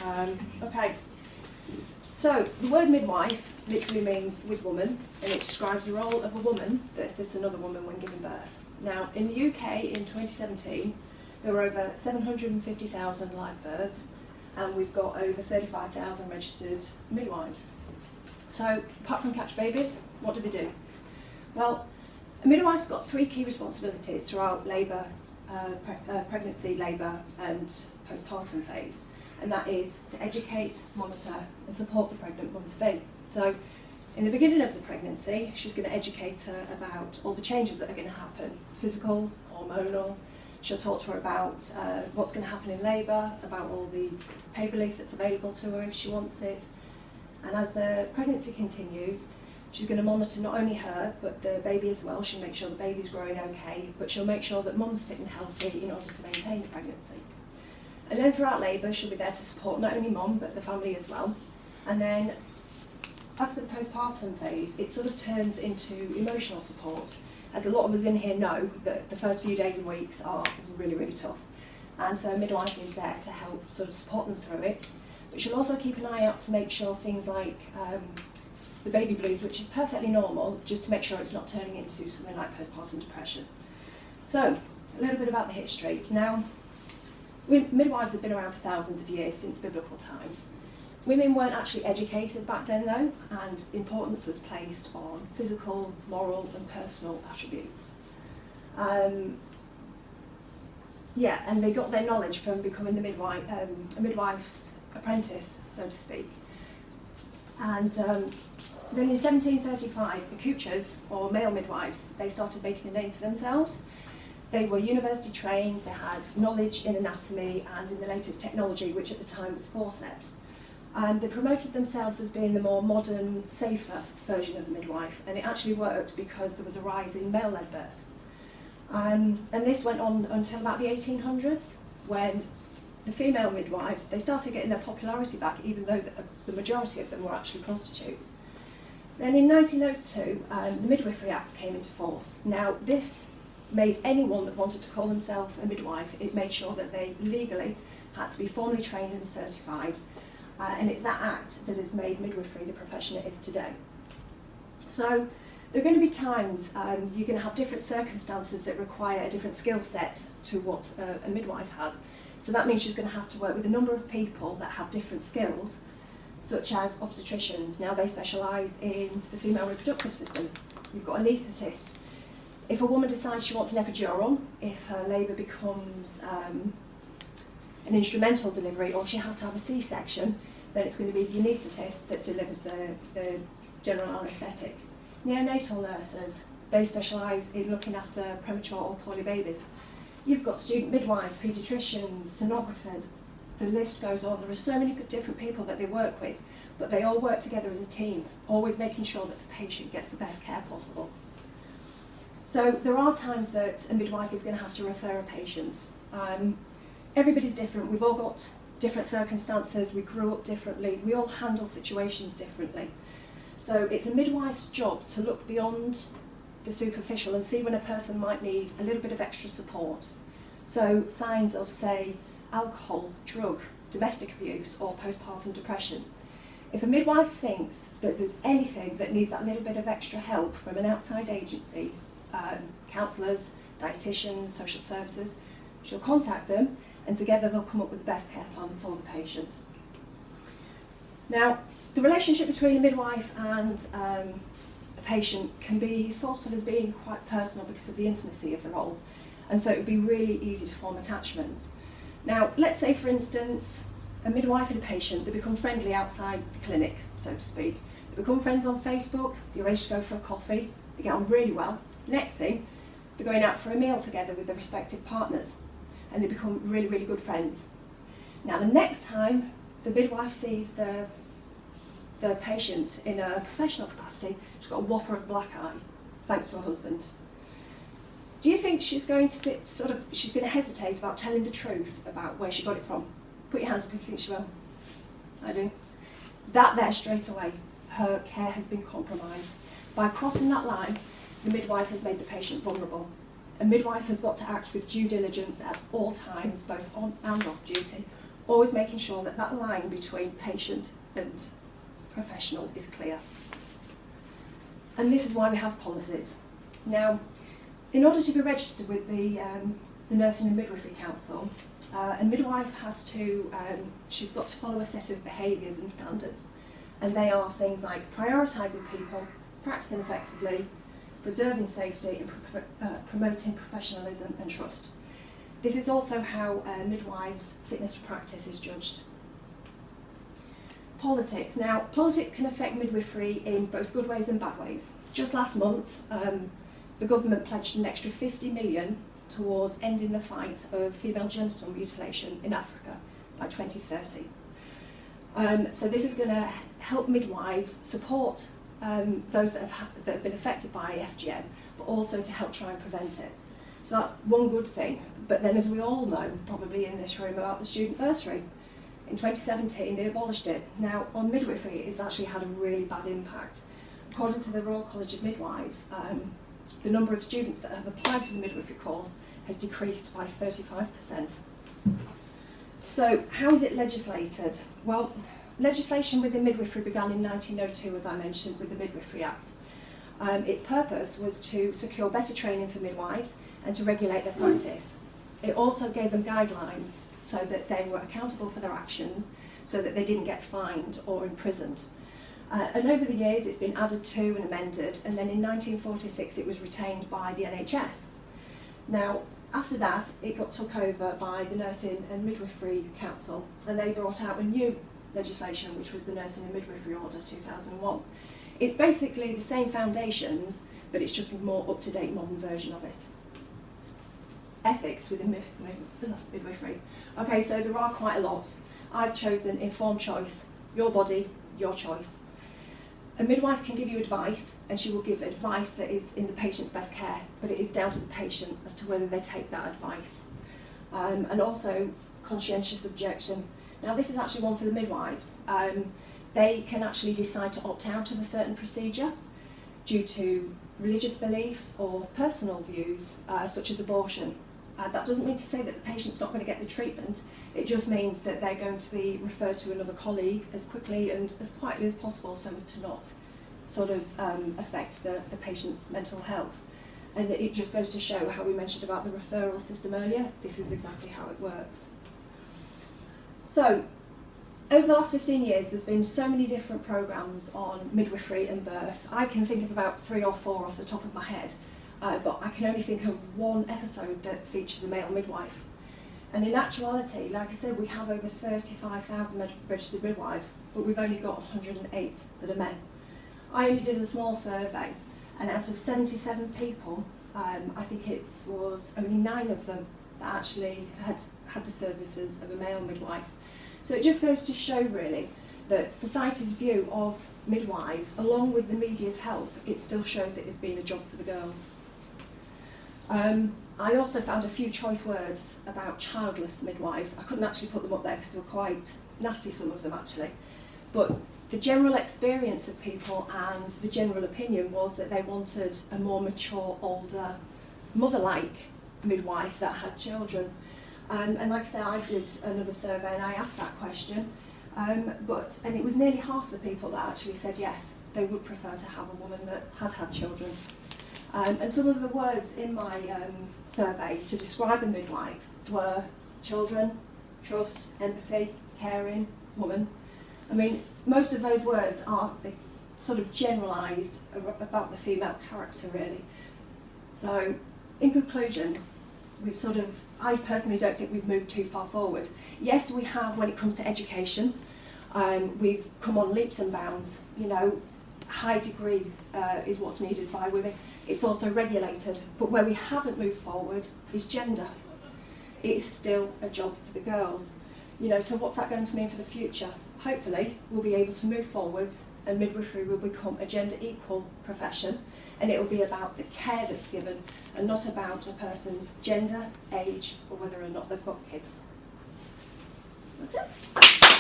Okay, so the word midwife literally means with woman, and it describes the role of a woman that assists another woman when giving birth. Now, in the UK in 2017, there were over 750,000 live births, and we've got over 35,000 registered midwives. So, apart from catch babies, what do they do? Well, a midwife's got three key responsibilities throughout labour, pregnancy, labour and postpartum phase, and that is to educate, monitor and support the pregnant mum to be. So in the beginning of the pregnancy, she's going to educate her about all the changes that are going to happen, physical, hormonal. She'll talk to her about what's going to happen in labour, about all the pain relief that's available to her if she wants it. And as the pregnancy continues, she's going to monitor not only her, but the baby as well. She'll make sure the baby's growing okay, but she'll make sure that mum's fit and healthy in order to maintain the pregnancy. And then throughout labour, she'll be there to support not only mum, but the family as well. And then, as for the postpartum phase, it sort of turns into emotional support, as a lot of us in here know that the first few days and weeks are really, really tough. And so a midwife is there to help sort of support them through it. But she'll also keep an eye out to make sure things like the baby blues, which is perfectly normal, just to make sure it's not turning into something like postpartum depression. So, a little bit about the history. Now, midwives have been around for thousands of years, since biblical times. Women weren't actually educated back then though, and importance was placed on physical, moral and personal attributes. And they got their knowledge from becoming the a midwife's apprentice, so to speak. And then in 1735, accouchers, or male midwives, they started making a name for themselves. They were university trained, they had knowledge in anatomy and in the latest technology, which at the time was forceps. And they promoted themselves as being the more modern, safer version of a midwife, and it actually worked because there was a rise in male-led births. And this went on until about the 1800s, when the female midwives, they started getting their popularity back, even though the majority of them were actually prostitutes. Then in 1902, the Midwifery Act came into force. Now, this made anyone that wanted to call themselves a midwife, it made sure that they legally had to be formally trained and certified. And it's that act that has made midwifery the profession it is today. So there are going to be times you're going to have different circumstances that require a different skill set to what a midwife has. So that means she's going to have to work with a number of people that have different skills, such as obstetricians. Now they specialise in the female reproductive system. You've got anaesthetist. If a woman decides she wants an epidural, if her labour becomes an instrumental delivery or she has to have a C-section, then it's going to be the anaesthetist that delivers the general anaesthetic. Neonatal nurses, they specialise in looking after premature or poorly babies. You've got student midwives, paediatricians, sonographers, the list goes on. There are so many different people that they work with, but they all work together as a team, always making sure that the patient gets the best care possible. So there are times that a midwife is going to have to refer a patient. Everybody's different, we've all got different circumstances, we grew up differently, we all handle situations differently. So it's a midwife's job to look beyond the superficial and see when a person might need a little bit of extra support. So signs of, say, alcohol, drug, domestic abuse or postpartum depression. If a midwife thinks that there's anything that needs that little bit of extra help from an outside agency, counsellors, dietitians, social services, she'll contact them and together they'll come up with the best care plan for the patient. Now, the relationship between a midwife and a patient can be thought of as being quite personal because of the intimacy of the role, and so it would be really easy to form attachments. Now, let's say for instance, a midwife and a patient, they become friendly outside the clinic, so to speak. They become friends on Facebook, they arrange to go for a coffee, they get on really well. Next thing, they're going out for a meal together with their respective partners, and they become really, really good friends. Now, the next time the midwife sees the patient in a professional capacity, she's got a whopper of black eye, thanks to her husband. Do you think she's going to she's going to hesitate about telling the truth about where she got it from? Put your hands up if you think she will. I do. That there straight away, her care has been compromised. By crossing that line, the midwife has made the patient vulnerable. A midwife has got to act with due diligence at all times, both on and off duty, always making sure that that line between patient and professional is clear. And this is why we have policies. Now, in order to be registered with the Nursing and Midwifery Council, a midwife has to, she's got to follow a set of behaviours and standards. And they are things like prioritising people, practising effectively, preserving safety and promoting professionalism and trust. This is also how a midwife's fitness for practice is judged. Politics. Now, politics can affect midwifery in both good ways and bad ways. Just last month, the government pledged an extra 50 million towards ending the fight of female genital mutilation in Africa by 2030. So this is going to help midwives support those that have been affected by FGM, but also to help try and prevent it. So that's one good thing. But then, as we all know, probably in this room, about the student bursary. In 2017, they abolished it. Now, on midwifery, it's actually had a really bad impact. According to the Royal College of Midwives, the number of students that have applied for the midwifery course has decreased by 35%. So, how is it legislated? Well, legislation within midwifery began in 1902, as I mentioned, with the Midwifery Act. Its purpose was to secure better training for midwives and to regulate their practice. It also gave them guidelines so that they were accountable for their actions, so that they didn't get fined or imprisoned. And over the years it's been added to and amended, and then in 1946 it was retained by the NHS. Now, after that it got took over by the Nursing and Midwifery Council, and they brought out a new legislation, which was the Nursing and Midwifery Order 2001. It's basically the same foundations, but it's just a more up-to-date modern version of it. Ethics within midwifery. Okay, so there are quite a lot. I've chosen informed choice, your body, your choice. A midwife can give you advice, and she will give advice that is in the patient's best care, but it is down to the patient as to whether they take that advice. And also conscientious objection. Now, this is actually one for the midwives. They can actually decide to opt out of a certain procedure due to religious beliefs or personal views, such as abortion. That doesn't mean to say that the patient's not going to get the treatment. It just means that they're going to be referred to another colleague as quickly and as quietly as possible, so as to not sort of affect the patient's mental health. And it just goes to show how we mentioned about the referral system earlier. This is exactly how it works. So, over the last 15 years, there's been so many different programmes on midwifery and birth. I can think of about 3 or 4 off the top of my head, but I can only think of one episode that features a male midwife. And in actuality, like I said, we have over 35,000 registered midwives, but we've only got 108 that are men. I only did a small survey, and out of 77 people, I think it was only 9 of them that actually had the services of a male midwife. So it just goes to show, really, that society's view of midwives, along with the media's help, it still shows it as being a job for the girls. I also found a few choice words about childless midwives. I couldn't actually put them up there because they were quite nasty, some of them actually. But the general experience of people and the general opinion was that they wanted a more mature, older, mother-like midwife that had children. And like I say, I did another survey and I asked that question, and it was nearly half the people that actually said yes, they would prefer to have a woman that had children. And some of the words in my survey to describe a midwife were children, trust, empathy, caring, woman. I mean, most of those words are sort of generalised about the female character, really. So, in conclusion, I personally don't think we've moved too far forward. Yes, we have when it comes to education. We've come on leaps and bounds. High degree is what's needed by women. It's also regulated, but where we haven't moved forward is gender. It is still a job for the girls. So what's that going to mean for the future? Hopefully, we'll be able to move forwards and midwifery will become a gender equal profession, and it will be about the care that's given and not about a person's gender, age, or whether or not they've got kids. That's it.